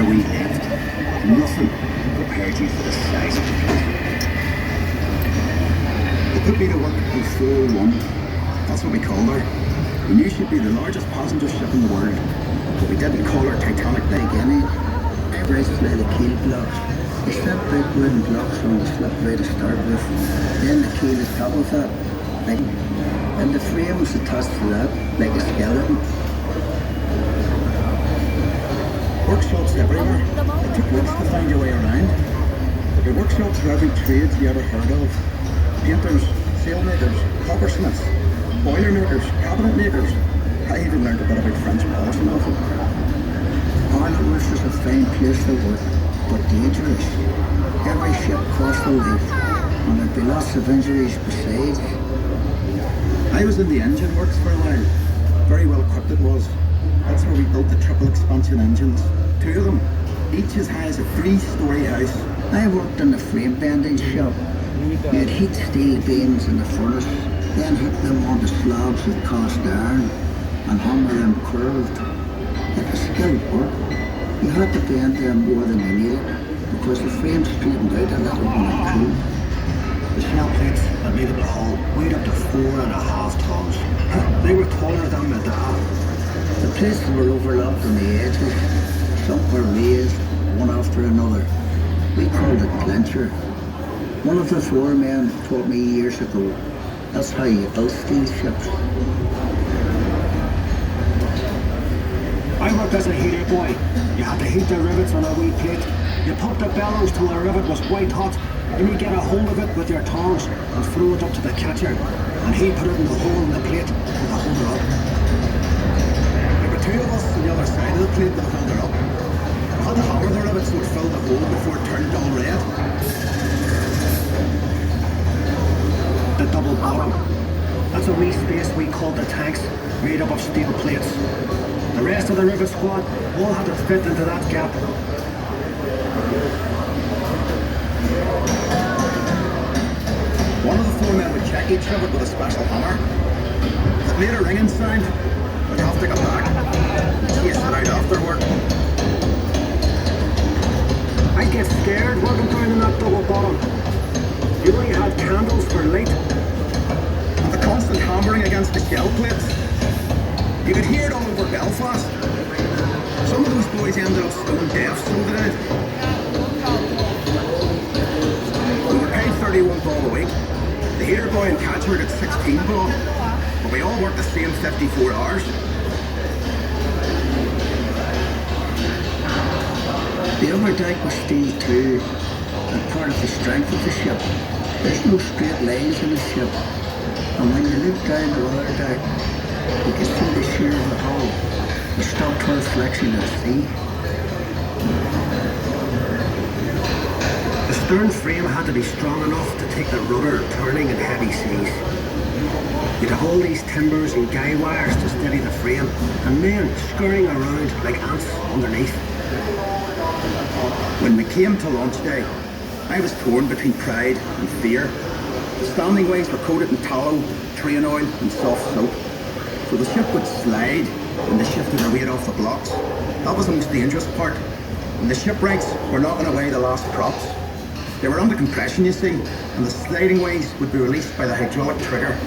where we lived, nothing prepared you for the size of the place. They put me to work in 401. That's what we called her. We knew she'd be the largest passenger ship in the world, but we didn't call her Titanic Beginning, brace by the keel blocks. They set big wooden blocks on the slipway to start with. Then the keel is top of that. And the frame was attached to that, like a skeleton. Workshops everywhere. It took weeks to find your way around. There were workshops for every trade you ever heard of. Painters, sailmakers, coppersmiths, boiler makers, cabinet makers. I even learned a bit about French polishing off it. Pilot was a fine place to work, but dangerous. Every ship cost a life, and there'd be lots of injuries besides. I was in the engine works for a while. Very well equipped it was. That's where we built the triple expansion engines. 2 of them, each as high as a 3-story house. I worked in the frame bending shop. You'd heat steel beams in the furnace, then hook them onto slabs of cast iron and hammer them curved. It was skilled work. You had to bend them more than you needed because the frame straightened out a little when it cooled. The shell plates that made up the hull weighed up to 4.5 tons. They were taller than the dam. The plates were overlapped on the edges. Some were raised, one after another. We called it clincher. One of the foremen taught me years ago. That's how you build steel ships. I worked as a heater boy. You had to heat the rivets on a wee plate. You put the bellows till the rivet was white hot. Then you get a hold of it with your tongs and throw it up to the catcher. And he put it in the hole in the plate with the holder up. There were 2 of us on the other side of the plate with the holder up. We had to hammer the rivet so it filled the hole before it turned dull red. The double bottom. That's a wee space we called the tanks, made up of steel plates. The rest of the rivet squad all had to fit into that gap. One of the foremen would check each rivet with a special hammer. If it made a ringing sound, we'd have to go back and chase it out afterward. I'd get scared working down in that double bottom. You only had candles for light. And the constant hammering against the gel plates. You could hear it all over Belfast. Some of those boys ended up stone deaf, so did I. We were paid 31 bob a week. The heater boy and catcher got 16 bob. But we all worked the same 54 hours. The upper deck was steel too, and part of the strength of the ship. There's no straight lines in the ship, and when you look down the other deck, you can see the shear of the hull, the stopped reflection at sea. The stern frame had to be strong enough to take the rudder turning in heavy seas. You'd have all these timbers and guy wires to steady the frame, and men scurrying around like ants underneath. When we came to launch day, I was torn between pride and fear. The standing ways were coated in tallow, train oil and soft soap. So the ship would slide when they shifted her weight off the blocks. That was the most dangerous part. And the shipwrights were knocking away the last props. They were under compression, you see, and the sliding ways would be released by the hydraulic trigger.